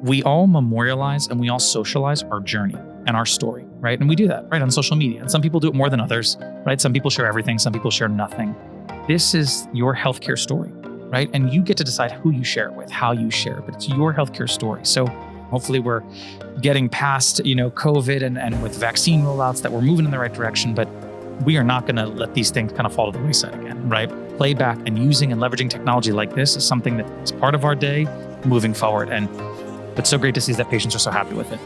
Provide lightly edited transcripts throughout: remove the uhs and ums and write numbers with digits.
we all memorialize and we all socialize our journey and our story, right? And we do that, right, on social media. And some people do it more than others, right? Some people share everything, some people share nothing. This is your healthcare story, right? And you get to decide who you share it with, how you share it, but it's your healthcare story. So hopefully we're getting past, COVID and with vaccine rollouts that we're moving in the right direction, but we are not going to let these things kind of fall to the wayside again, right? Playback and using and leveraging technology like this is something that is part of our day moving forward. And it's so great to see that patients are so happy with it.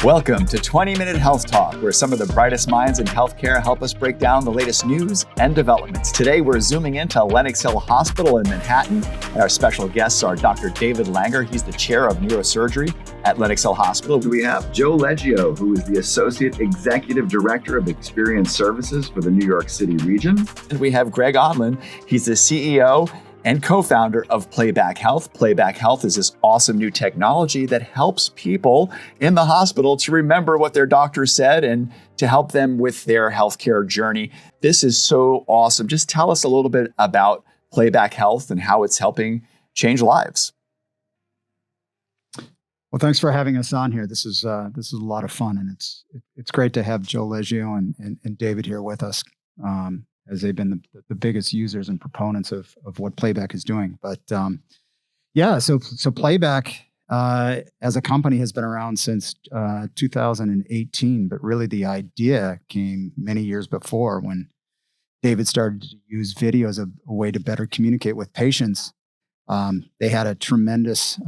Welcome to 20-Minute Health Talk, where some of the brightest minds in healthcare help us break down the latest news and developments. Today, we're zooming into Lenox Hill Hospital in Manhattan, and our special guests are Dr. David Langer. He's the chair of Neurosurgery at Lenox Hill Hospital. We have Joe Leggio, who is the Associate Executive Director of Experience Services for the New York City region. And we have Greg Odland. He's the CEO and co-founder of Playback Health. Playback Health is this awesome new technology that helps people in the hospital to remember what their doctor said and to help them with their healthcare journey. This is so awesome. Just tell us a little bit about Playback Health and how it's helping change lives. Well, thanks for having us on here. This is a lot of fun, and it's great to have Joe Leggio and David here with us. As they've been the biggest users and proponents of what Playback is doing. But so Playback as a company has been around since 2018, but really the idea came many years before when David started to use video as a way to better communicate with patients. They had a tremendous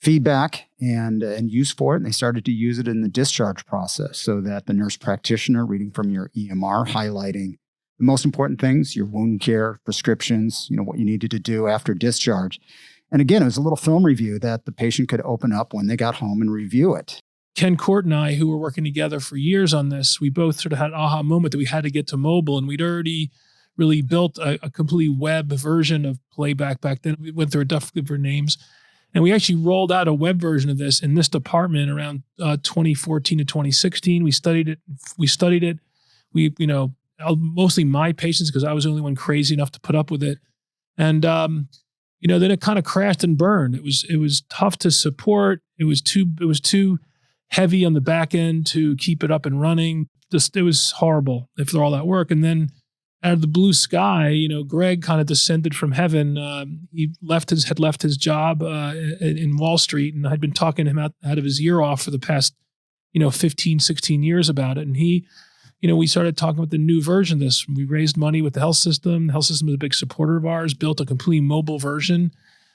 feedback and use for it, and they started to use it in the discharge process so that the nurse practitioner reading from your EMR, highlighting the most important things, your wound care, prescriptions, what you needed to do after discharge. And again, it was a little film review that the patient could open up when they got home and review it. Ken Court and I, who were working together for years on this, we both sort of had an aha moment that we had to get to mobile, and we'd already really built a complete web version of Playback back then. We went through a dozen different names, and we actually rolled out a web version of this in this department around 2014 to 2016. We studied it. We, mostly my patients, because I was the only one crazy enough to put up with it. And, then it kind of crashed and burned. It was tough to support. It was too heavy on the back end to keep it up and running. It was horrible after all that work. And then out of the blue sky, Greg kind of descended from heaven. He had left his job in Wall Street, and I'd been talking to him out of his ear off for the past, 15, 16 years about it. And he, we started talking about the new version of this. We raised money with the health system. The health system is a big supporter of ours, built a complete mobile version.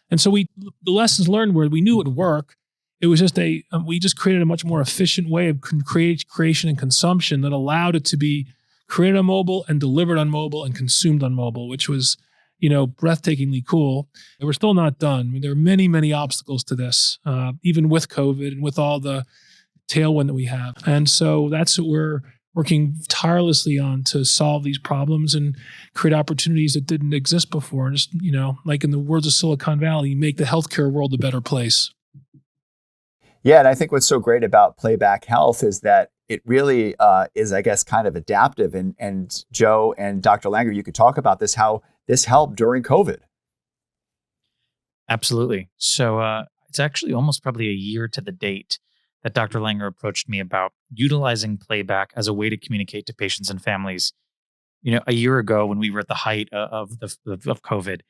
And so the lessons learned were we knew it would work. It was just we just created a much more efficient way of creation and consumption that allowed it to be created on mobile and delivered on mobile and consumed on mobile, which was, breathtakingly cool. And we're still not done. I mean, there are many, many obstacles to this, even with COVID and with all the tailwind that we have. And so that's what we're working tirelessly on, to solve these problems and create opportunities that didn't exist before. And just, like in the words of Silicon Valley, make the healthcare world a better place. Yeah, and I think what's so great about Playback Health is that it really is, I guess, kind of adaptive. And Joe and Dr. Langer, you could talk about this, how this helped during COVID. Absolutely. So it's actually almost probably a year to the date that Dr. Langer approached me about utilizing Playback as a way to communicate to patients and families. A year ago when we were at the height of COVID,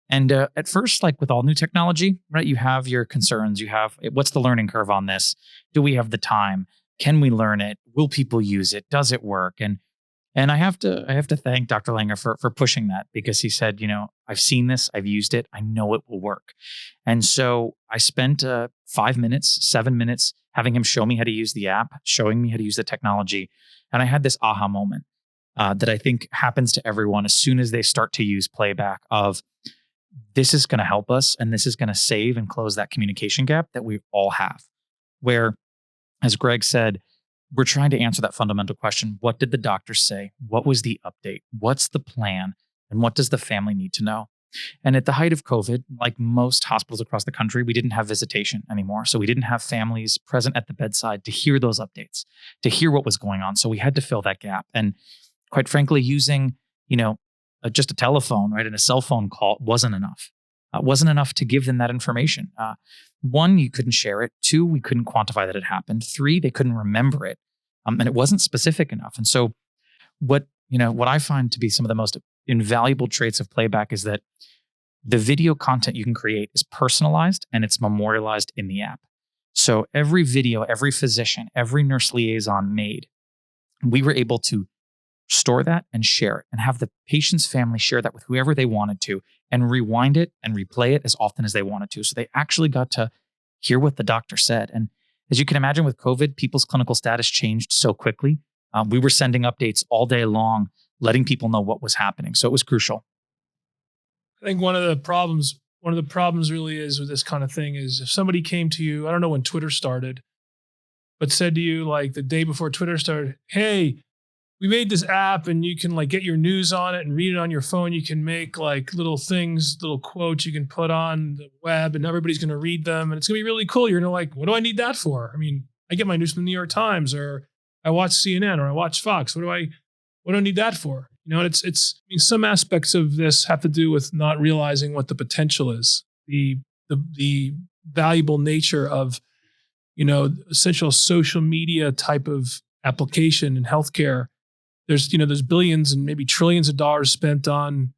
and at first, like with all new technology, right? You have your concerns. You have what's the learning curve on this? Do we have the time? Can we learn it? Will people use it? Does it work? And I have to thank Dr. Langer for pushing that, because he said, I've seen this, I've used it, I know it will work. And so I spent 5 minutes, 7 minutes having him show me how to use the app, showing me how to use the technology. And I had this aha moment that I think happens to everyone as soon as they start to use Playback of, this is going to help us, and this is going to save and close that communication gap that we all have. Where, as Greg said, we're trying to answer that fundamental question. What did the doctor say? What was the update? What's the plan? And what does the family need to know? And at the height of COVID, like most hospitals across the country, we didn't have visitation anymore. So we didn't have families present at the bedside to hear those updates, to hear what was going on. So we had to fill that gap. And quite frankly, using, just a telephone, right, and a cell phone call wasn't enough. Wasn't enough to give them that information. One, you couldn't share it. Two, we couldn't quantify that it happened. Three, they couldn't remember it, and it wasn't specific enough. And so, what I find to be some of the most invaluable traits of Playback is that the video content you can create is personalized and it's memorialized in the app. So every video, every physician, every nurse liaison made, we were able to store that and share it and have the patient's family share that with whoever they wanted to and rewind it and replay it as often as they wanted to. So they actually got to hear what the doctor said. And as you can imagine with COVID, people's clinical status changed so quickly. We were sending updates all day long, letting people know what was happening. So it was crucial. I think one of the problems really is with this kind of thing is if somebody came to you, I don't know when Twitter started, but said to you like the day before Twitter started, hey, we made this app and you can like get your news on it and read it on your phone. You can make like little things, little quotes you can put on the web and everybody's going to read them. And it's going to be really cool. You're going to like, what do I need that for? I mean, I get my news from the New York Times or I watch CNN or I watch Fox. What do I need that for? You know, I mean, some aspects of this have to do with not realizing what the potential is, the valuable nature of, essential social media type of application in healthcare. There's billions and maybe trillions of dollars spent on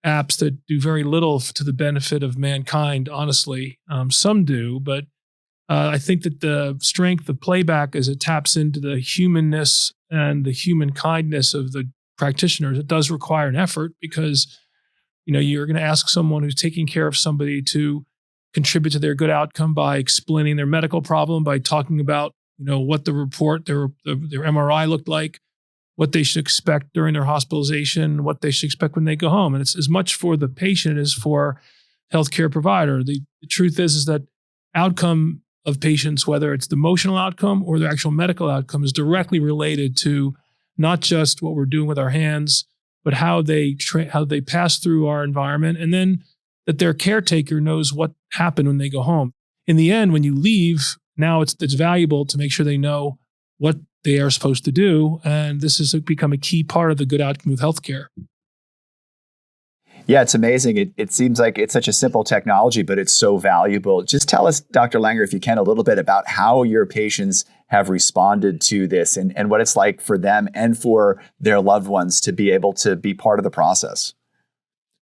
apps that do very little to the benefit of mankind, honestly. Some do, but I think that the strength of Playback is it taps into the humanness and the human kindness of the practitioners. It does require an effort because, you're going to ask someone who's taking care of somebody to contribute to their good outcome by explaining their medical problem, by talking about, what the report, their MRI looked like, what they should expect during their hospitalization, what they should expect when they go home. And it's as much for the patient as for healthcare provider. The truth is that outcome of patients, whether it's the emotional outcome or the actual medical outcome, is directly related to not just what we're doing with our hands, but how they pass through our environment, and then that their caretaker knows what happened when they go home. In the end, when you leave, now it's valuable to make sure they know what they are supposed to do, and this has become a key part of the good outcome of healthcare. Yeah, it's amazing. It seems like it's such a simple technology, but it's so valuable. Just tell us, Dr. Langer, if you can, a little bit about how your patients have responded to this and what it's like for them and for their loved ones to be able to be part of the process.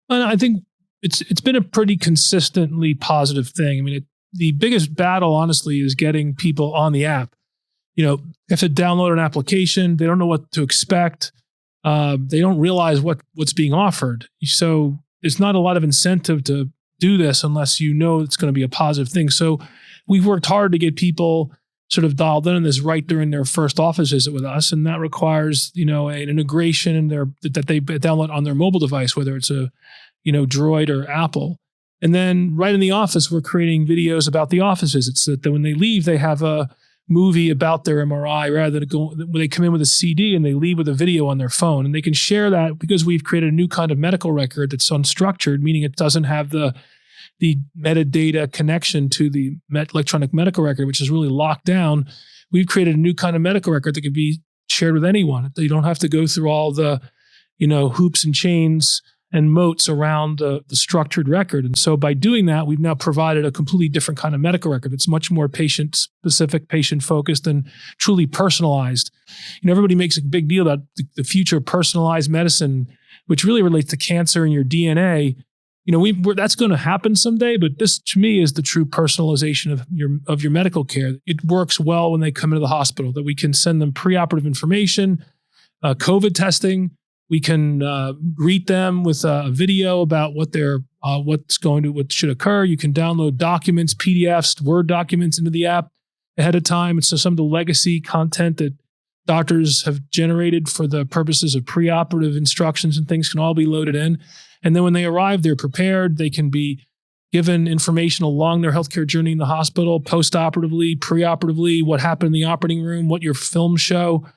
And I think it's been a pretty consistently positive thing. I mean, the biggest battle, honestly, is getting people on the app. They have to download an application. They don't know what to expect. They don't realize what's being offered. So there's not a lot of incentive to do this unless you know it's going to be a positive thing. So we've worked hard to get people sort of dialed in on this right during their first office visit with us. And that requires, an integration in that they download on their mobile device, whether it's a, Droid or Apple. And then right in the office, we're creating videos about the office visits so that when they leave, they have a movie about their MRI rather than when they come in with a CD and they leave with a video on their phone. And they can share that because we've created a new kind of medical record that's unstructured, meaning it doesn't have the metadata connection to the electronic medical record, which is really locked down. We've created a new kind of medical record that can be shared with anyone. You don't have to go through all the, hoops and chains and moats around the structured record. And so by doing that, we've now provided a completely different kind of medical record. It's much more patient-specific, patient-focused, and truly personalized. Everybody makes a big deal about the future of personalized medicine, which really relates to cancer and your DNA. That's going to happen someday, but this to me is the true personalization of your medical care. It works well when they come into the hospital, that we can send them preoperative information, COVID testing. We can greet them with a video about what should occur. You can download documents, PDFs, Word documents into the app ahead of time. And so some of the legacy content that doctors have generated for the purposes of preoperative instructions and things can all be loaded in. And then when they arrive, they're prepared. They can be given information along their healthcare journey in the hospital, post-operatively, preoperatively, what happened in the operating room, what your films show.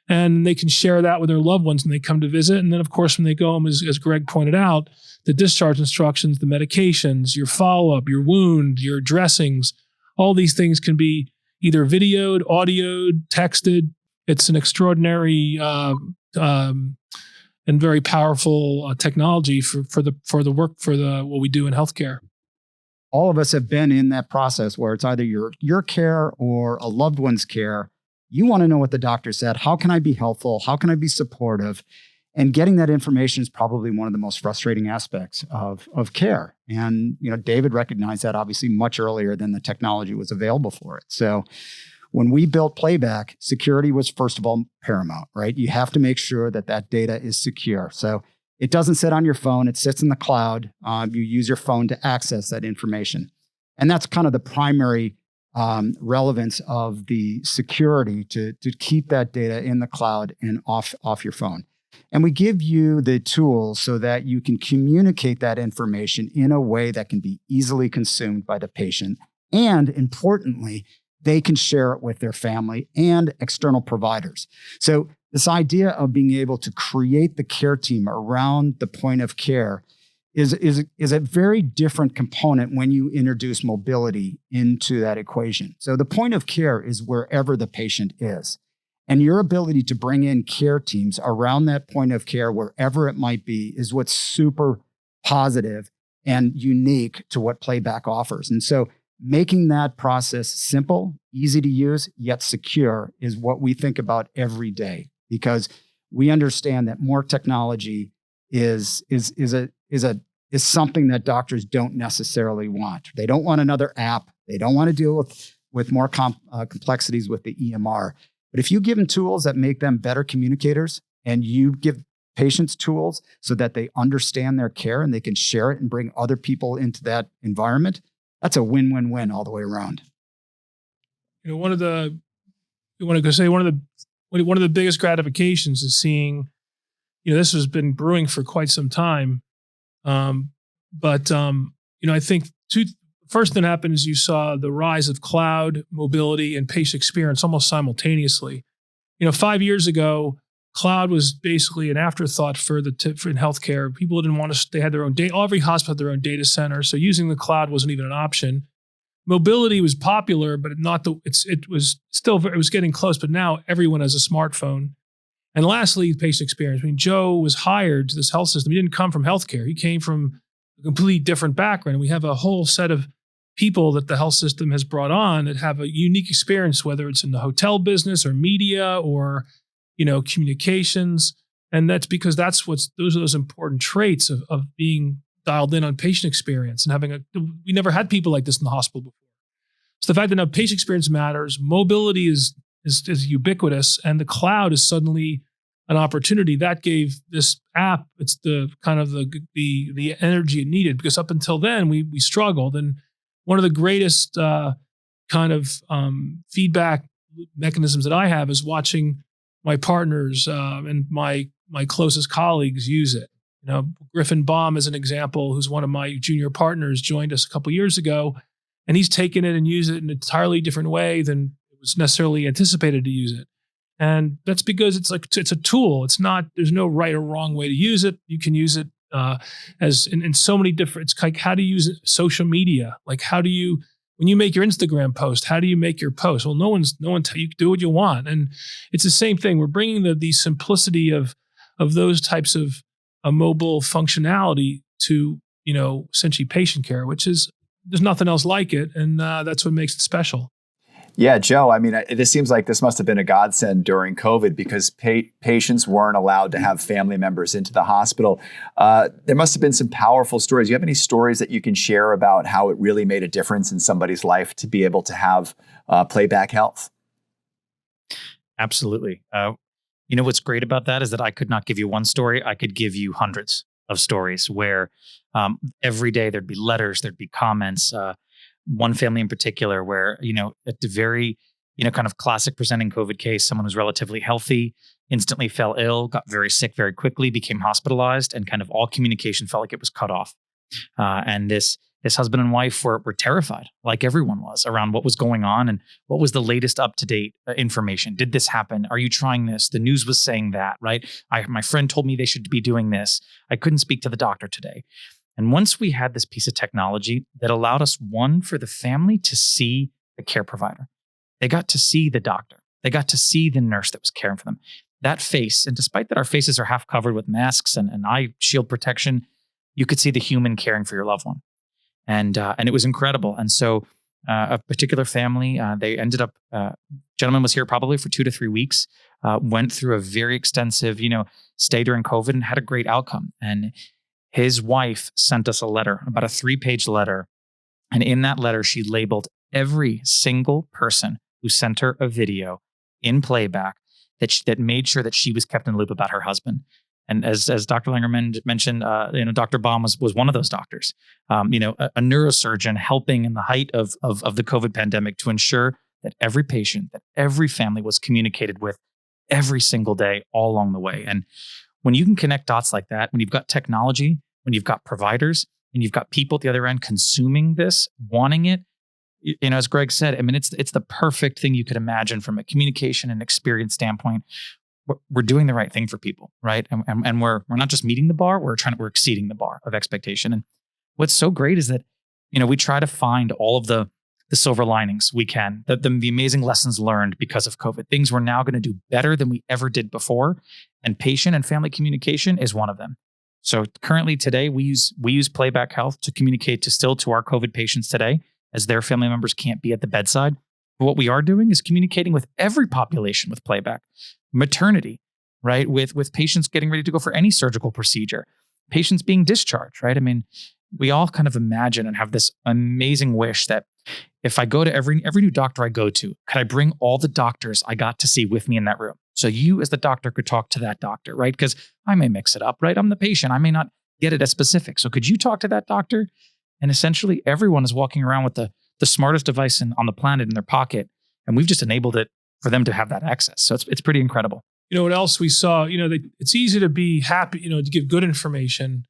And they can share that with their loved ones when they come to visit. And then, of course, when they go home, as Greg pointed out, the discharge instructions, the medications, your follow-up, your wound, your dressings, all these things can be either videoed, audioed, texted. It's an extraordinary and very powerful technology for what we do in healthcare. All of us have been in that process where it's either your care or a loved one's care. You want to know what the doctor said. How can I be helpful? How can I be supportive? And getting that information is probably one of the most frustrating aspects of care. And David recognized that obviously much earlier than the technology was available for it. So when we built Playback, security was first of all paramount, right? You have to make sure that data is secure. So it doesn't sit on your phone. It sits in the cloud. You use your phone to access that information. And that's kind of the primary relevance of the security to keep that data in the cloud and off your phone. And we give you the tools so that you can communicate that information in a way that can be easily consumed by the patient. And importantly, they can share it with their family and external providers. So this idea of being able to create the care team around the point of care is a very different component when you introduce mobility into that equation. So the point of care is wherever the patient is. And your ability to bring in care teams around that point of care, wherever it might be, is what's super positive and unique to what Playback offers. And so making that process simple, easy to use, yet secure is what we think about every day, because we understand that more technology is something that doctors don't necessarily want. They don't want another app. They don't want to deal with more complexities with the EMR. But if you give them tools that make them better communicators, and you give patients tools so that they understand their care and they can share it and bring other people into that environment, that's a win-win-win all the way around. One of the biggest gratifications is seeing, this has been brewing for quite some time. But I think first thing that happened is you saw the rise of cloud, mobility, and patient experience almost simultaneously. 5 years ago, cloud was basically an afterthought for in healthcare. People didn't want to. They had their own data. Every hospital had their own data center, so using the cloud wasn't even an option. Mobility was popular, but it was getting close. But now everyone has a smartphone. And lastly, patient experience. Joe was hired to this health system. He didn't come from healthcare. He came from a completely different background. We have a whole set of people that the health system has brought on that have a unique experience, whether it's in the hotel business or media or communications. And that's because those are those important traits of being dialed in on patient experience and we never had people like this in the hospital before. So the fact that now patient experience matters, mobility is ubiquitous, and the cloud is suddenly an opportunity that gave this app, it's the kind of the energy it needed, because up until then we struggled. And one of the greatest feedback mechanisms that I have is watching my partners and my closest colleagues use it. Griffin Baum, as an example, who's one of my junior partners, joined us a couple of years ago, and he's taken it and used it in an entirely different way than it was necessarily anticipated to use it. And that's because it's a tool. There's no right or wrong way to use it. You can use it as in so many different, it's like how to use it, social media. Like when you make your Instagram post, how do you make your post? Well, no one tell you do what you want. And it's the same thing. We're bringing the simplicity of those types of mobile functionality to, essentially patient care, which is, there's nothing else like it. And that's what makes it special. Yeah, Joe, this seems like this must have been a godsend during COVID, because patients weren't allowed to have family members into the hospital. There must have been some powerful stories. Do you have any stories that you can share about how it really made a difference in somebody's life to be able to have Playback Health? Absolutely. What's great about that is that I could not give you one story. I could give you hundreds of stories where every day there'd be letters, there'd be comments. One family in particular where, at the very, kind of classic presenting COVID case, someone was relatively healthy, instantly fell ill, got very sick very quickly, became hospitalized, and kind of all communication felt like it was cut off. And this husband and wife were terrified, like everyone was, around what was going on and what was the latest up-to-date information. Did this happen? Are you trying this? The news was saying that, right? My friend told me they should be doing this. I couldn't speak to the doctor today. And once we had this piece of technology that allowed us, one, for the family to see the care provider. They got to see the doctor. They got to see the nurse that was caring for them. that face, and despite that our faces are half covered with masks and eye shield protection, you could see the human caring for your loved one. And it was incredible. And so a particular family, they ended up, gentleman was here probably for 2 to 3 weeks, went through a very extensive, stay during COVID and had a great outcome. And his wife sent us a letter, about a 3-page letter. And in that letter, she labeled every single person who sent her a video in playback that made sure that she was kept in the loop about her husband. And as Dr. Langer mentioned, Dr. Baum was one of those doctors, a neurosurgeon helping in the height of the COVID pandemic to ensure that every patient, that every family was communicated with every single day, all along the way. And when you can connect dots like that, when you've got technology, when you've got providers, and you've got people at the other end consuming this, wanting it, as Greg said, I mean, it's the perfect thing you could imagine from a communication and experience standpoint. We're doing the right thing for people, right? And we're not just meeting the bar, we're exceeding the bar of expectation. And what's so great is that, we try to find all of the silver linings we can, the amazing lessons learned because of COVID, things we're now going to do better than we ever did before. And patient and family communication is one of them. So currently today, we use Playback Health to communicate to our COVID patients today, as their family members can't be at the bedside. But what we are doing is communicating with every population with Playback. Maternity, right? With patients getting ready to go for any surgical procedure, patients being discharged, right? I mean, we all kind of imagine and have this amazing wish that if I go to every new doctor I go to, could I bring all the doctors I got to see with me in that room? So you as the doctor could talk to that doctor, right? Because I may mix it up, right? I'm the patient. I may not get it as specific. So could you talk to that doctor? And essentially everyone is walking around with the smartest device on the planet in their pocket. And we've just enabled it for them to have that access. So it's pretty incredible. What else we saw, it's easy to be happy, to give good information.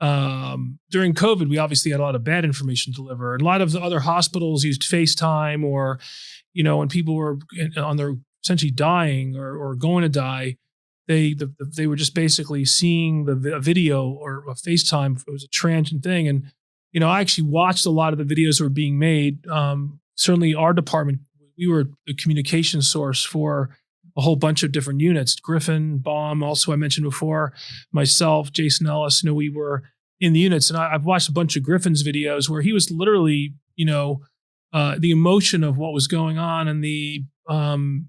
During COVID, we obviously had a lot of bad information delivered. A lot of the other hospitals used FaceTime or, when people were on their essentially dying or going to die, they were just basically seeing a video or a FaceTime. It was a transient thing. And, I actually watched a lot of the videos that were being made. Certainly our department, we were a communication source for a whole bunch of different units. Griffin, Baum, also I mentioned before, myself, Jason Ellis, we were in the units. And I've watched a bunch of Griffin's videos where he was literally, the emotion of what was going on and the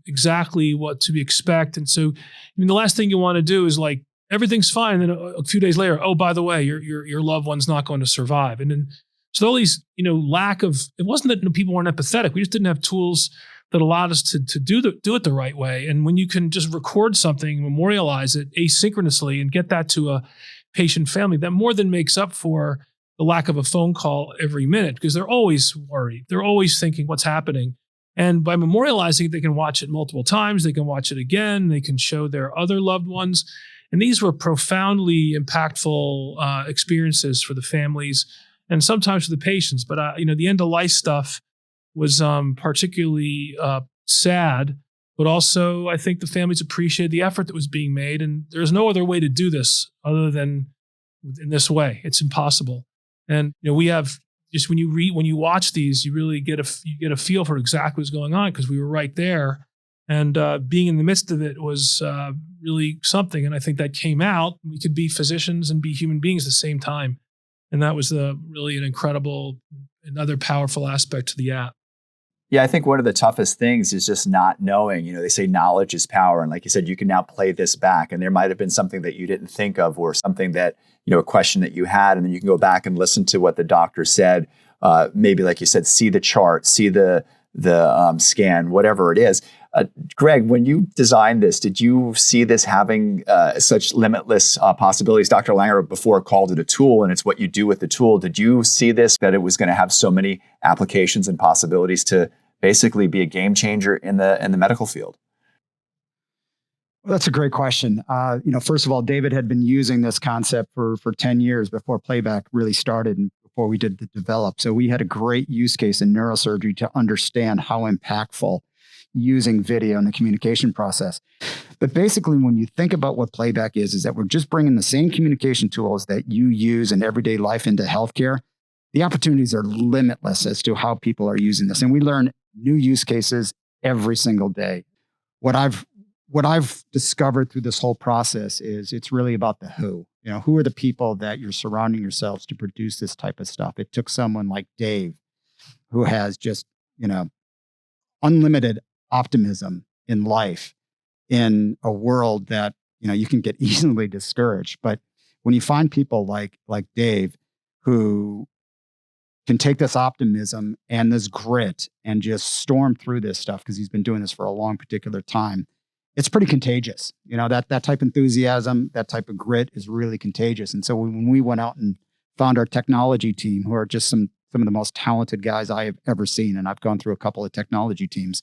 exactly what to expect. And so, the last thing you want to do is like, everything's fine. And then a few days later, oh, by the way, your loved one's not going to survive. And then so all these, lack of, it wasn't that people weren't empathetic. We just didn't have tools that allowed us to do it the right way. And when you can just record something, memorialize it asynchronously and get that to a patient family, that more than makes up for the lack of a phone call every minute, because they're always worried. They're always thinking what's happening. And by memorializing it, they can watch it multiple times. They can watch it again. They can show their other loved ones. And these were profoundly impactful experiences for the families and sometimes for the patients. But, the end of life stuff was particularly sad, but also I think the families appreciated the effort that was being made. And there's no other way to do this other than in this way. It's impossible. And, we have just when you watch these, you really get a feel for exactly what's going on because we were right there. And being in the midst of it was really something. And I think that came out. We could be physicians and be human beings at the same time. And that was really an incredible, another powerful aspect to the app. Yeah, I think one of the toughest things is just not knowing. They say knowledge is power. And like you said, you can now play this back. And there might have been something that you didn't think of or something that, a question that you had. And then you can go back and listen to what the doctor said. Maybe, like you said, see the chart, see the scan, whatever it is. Greg, when you designed this, did you see this having such limitless possibilities? Dr. Langer before called it a tool, and it's what you do with the tool. Did you see this, that it was going to have so many applications and possibilities to basically be a game changer in the medical field? Well, that's a great question. First of all, David had been using this concept for 10 years before Playback really started and before we did the develop. So we had a great use case in neurosurgery to understand how impactful using video in the communication process. But basically, when you think about what Playback is that we're just bringing the same communication tools that you use in everyday life into healthcare. The opportunities are limitless as to how people are using this. And we learn new use cases every single day. What I've what I've discovered through this whole process is it's really about the who. Who are the people that you're surrounding yourselves to produce this type of stuff? It took someone like Dave, who has just, unlimited optimism in life, in a world that, you can get easily discouraged. But when you find people like Dave, who can take this optimism and this grit and just storm through this stuff, because he's been doing this for a long particular time, it's pretty contagious. That type of enthusiasm, that type of grit is really contagious. And so when we went out and found our technology team, who are just some of the most talented guys I have ever seen, and I've gone through a couple of technology teams,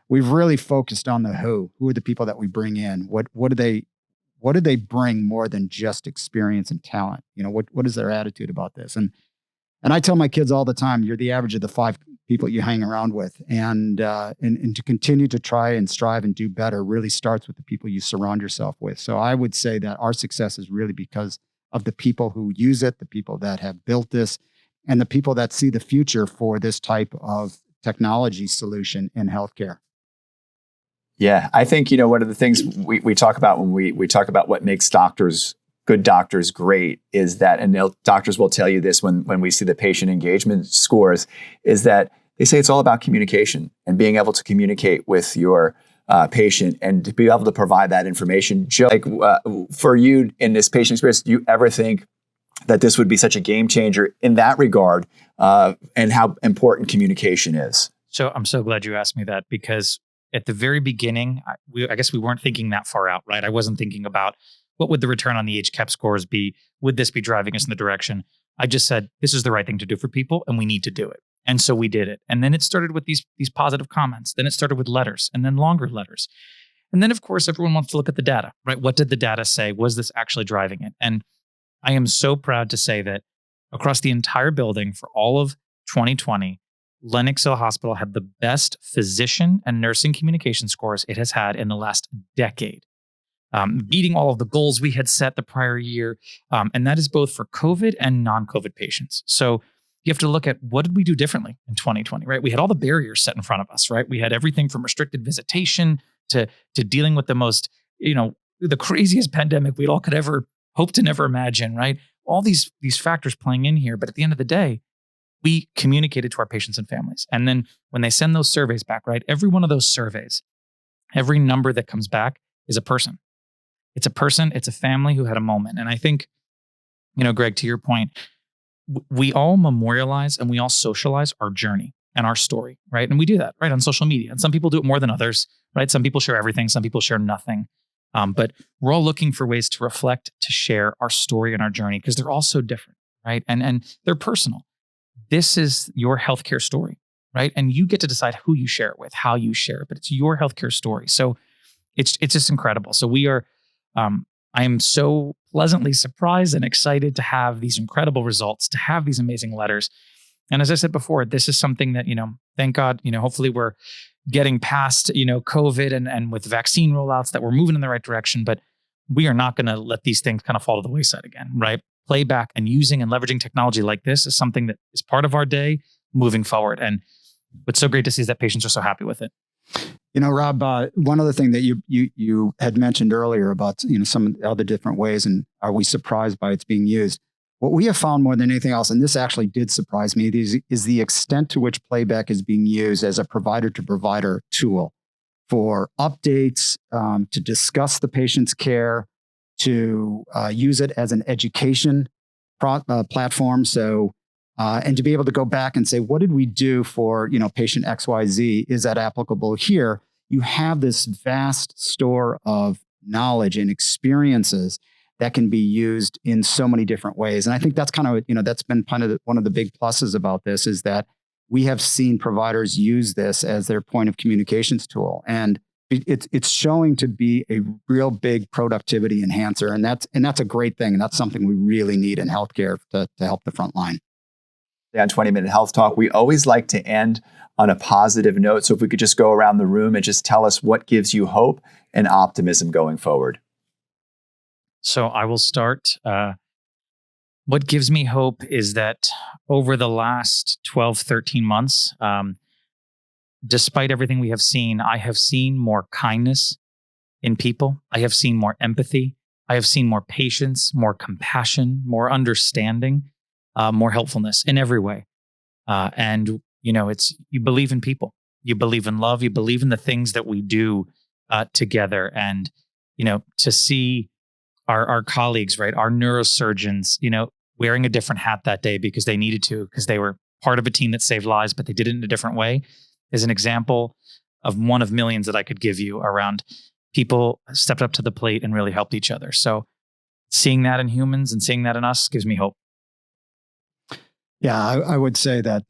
we've really focused on the who. Who are the people that we bring in? What do they bring more than just experience and talent? What is their attitude about this? And I tell my kids all the time, you're the average of the 5 people you hang around with. And to continue to try and strive and do better really starts with the people you surround yourself with. So I would say that our success is really because of the people who use it, the people that have built this, and the people that see the future for this type of technology solution in healthcare. Yeah, I think, one of the things we talk about when we talk about what makes good doctors great is that, and doctors will tell you this when we see the patient engagement scores, is that they say it's all about communication and being able to communicate with your patient and to be able to provide that information. Joe, for you in this patient experience, do you ever think that this would be such a game changer in that regard, and how important communication is? So I'm so glad you asked me that, because at the very beginning, I guess we weren't thinking that far out, right? I wasn't thinking about what would the return on the HCAP scores be? Would this be driving us in the direction? I just said, this is the right thing to do for people and we need to do it. And so we did it. And then it started with these positive comments. Then it started with letters, and then longer letters. And then, of course, everyone wants to look at the data, right? What did the data say? Was this actually driving it? And I am so proud to say that across the entire building for all of 2020, Lenox Hill Hospital had the best physician and nursing communication scores it has had in the last decade, beating all of the goals we had set the prior year. And that is both for COVID and non-COVID patients. So you have to look at, what did we do differently in 2020, right? We had all the barriers set in front of us, right? We had everything from restricted visitation to dealing with the most, the craziest pandemic we all could ever hope to never imagine, right? All these factors playing in here. But at the end of the day, we communicated to our patients and families. And then when they send those surveys back, right? Every one of those surveys, every number that comes back is a person. It's a person, it's a family who had a moment. And I think, Greg, to your point, we all memorialize and we all socialize our journey and our story, right? And we do that, right, on social media. And some people do it more than others, right? Some people share everything, some people share nothing. But we're all looking for ways to reflect, to share our story and our journey, because they're all so different, right? And they're personal. This is your healthcare story, right? And you get to decide who you share it with, how you share it, but it's your healthcare story. So it's just incredible. So we are, I am so pleasantly surprised and excited to have these incredible results, to have these amazing letters. And as I said before, this is something that, thank God, hopefully we're getting past, COVID and with vaccine rollouts, that we're moving in the right direction, but we are not going to let these things kind of fall to the wayside again, right? Playback and using and leveraging technology like this is something that is part of our day moving forward. And what's so great to see is that patients are so happy with it. Rob, one other thing that you had mentioned earlier about, some of the other different ways, and are we surprised by its being used? What we have found more than anything else, and this actually did surprise me, is the extent to which Playback is being used as a provider-to-provider tool for updates, to discuss the patient's care, to use it as an education platform. So, and to be able to go back and say, what did we do for, patient XYZ? Is that applicable here? You have this vast store of knowledge and experiences that can be used in so many different ways. And I think that's kind of, that's been kind of one of the big pluses about this, is that we have seen providers use this as their point of communications tool. And it's showing to be a real big productivity enhancer. And that's a great thing. And that's something we really need in healthcare to help the front line. On 20-Minute Health Talk, we always like to end on a positive note. So if we could just go around the room and just tell us what gives you hope and optimism going forward. So I will start. What gives me hope is that over the last 12, 13 months, despite everything we have seen, I have seen more kindness in people. I have seen more empathy. I have seen more patience, more compassion, more understanding, more helpfulness in every way. And it's you believe in people, you believe in love, you believe in the things that we do together, and to see our colleagues, right, our neurosurgeons, wearing a different hat that day because they needed to, because they were part of a team that saved lives, but they did it in a different way, is an example of one of millions that I could give you around people stepped up to the plate and really helped each other. So seeing that in humans and seeing that in us gives me hope. Yeah, I would say that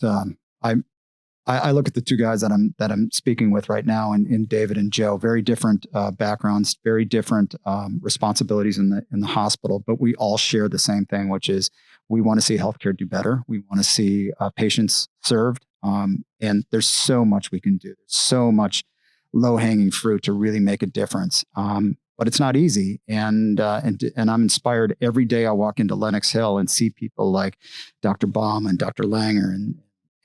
I look at the two guys that I'm speaking with right now, in David and Joe. Very different backgrounds, very different responsibilities in the hospital, but we all share the same thing, which is we want to see healthcare do better. We want to see patients served, and there's so much we can do. There's so much low-hanging fruit to really make a difference. But it's not easy. And I'm inspired every day I walk into Lenox Hill and see people like Dr. Baum and Dr. Langer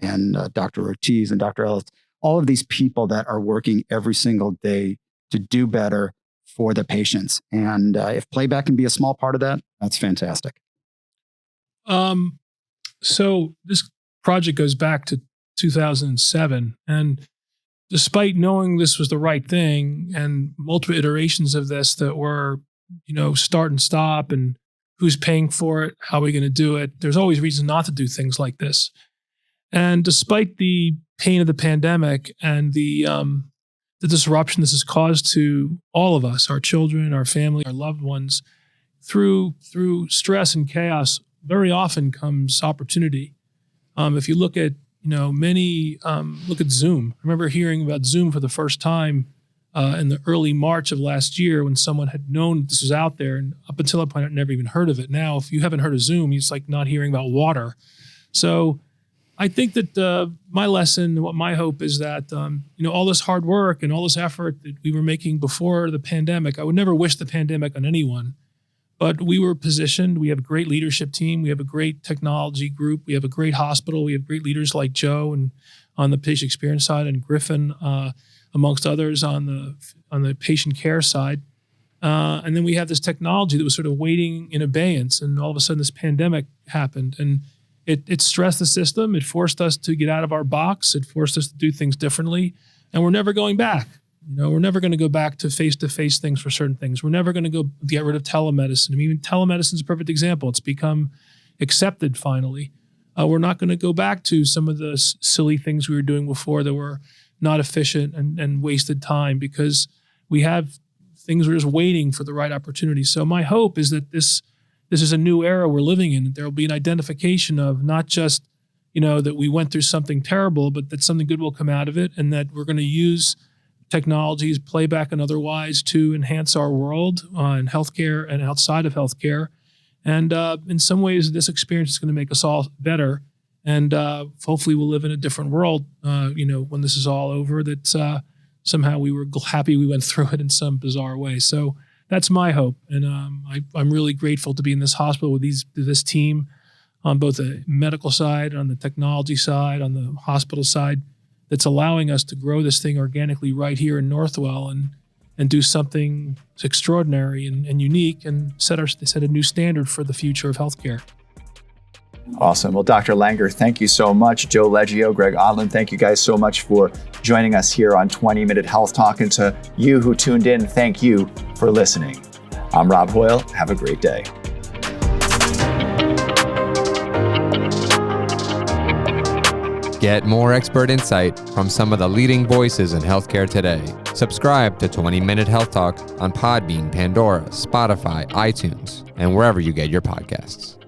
and Dr. Ortiz and Dr. Ellis, all of these people that are working every single day to do better for the patients. And if Playback can be a small part of that, that's fantastic. So this project goes back to 2007. And despite knowing this was the right thing and multiple iterations of this that were, start and stop and who's paying for it, how are we going to do it, there's always reason not to do things like this. And despite the pain of the pandemic and the disruption this has caused to all of us, our children, our family, our loved ones, through stress and chaos, very often comes opportunity. If you look at look at Zoom. I remember hearing about Zoom for the first time in the early March of last year when someone had known this was out there, and up until that point, I'd never even heard of it. Now, if you haven't heard of Zoom, it's like not hearing about water. So I think that my lesson, what my hope is that, all this hard work and all this effort that we were making before the pandemic, I would never wish the pandemic on anyone, but we were positioned. We have a great leadership team. We have a great technology group. We have a great hospital. We have great leaders like Joe and on the patient experience side, and Griffin, amongst others on the patient care side. And then we have this technology that was sort of waiting in abeyance, and all of a sudden this pandemic happened, and it stressed the system. It forced us to get out of our box. It forced us to do things differently, and we're never going back. We're never going to go back to face-to-face things for certain things. We're never going to go get rid of telemedicine. I mean, telemedicine is a perfect example. It's become accepted finally. We're not going to go back to some of the silly things we were doing before that were not efficient and wasted time, because we have things we're just waiting for the right opportunity. So my hope is that this is a new era we're living in. There will be an identification of not just, that we went through something terrible, but that something good will come out of it, and that we're going to use technologies, Playback and otherwise, to enhance our world in healthcare and outside of healthcare. And in some ways, this experience is going to make us all better. And hopefully we'll live in a different world, when this is all over, that somehow we were happy we went through it in some bizarre way. So that's my hope. And I'm really grateful to be in this hospital with this team on both the medical side, on the technology side, on the hospital side, that's allowing us to grow this thing organically right here in Northwell and do something extraordinary and unique, and set a new standard for the future of healthcare. Awesome. Well, Dr. Langer, thank you so much. Joe Leggio, Greg Odland, thank you guys so much for joining us here on 20-Minute Health Talk. And to you who tuned in, thank you for listening. I'm Rob Hoyle. Have a great day. Get more expert insight from some of the leading voices in healthcare today. Subscribe to 20-Minute Health Talk on Podbean, Pandora, Spotify, iTunes, and wherever you get your podcasts.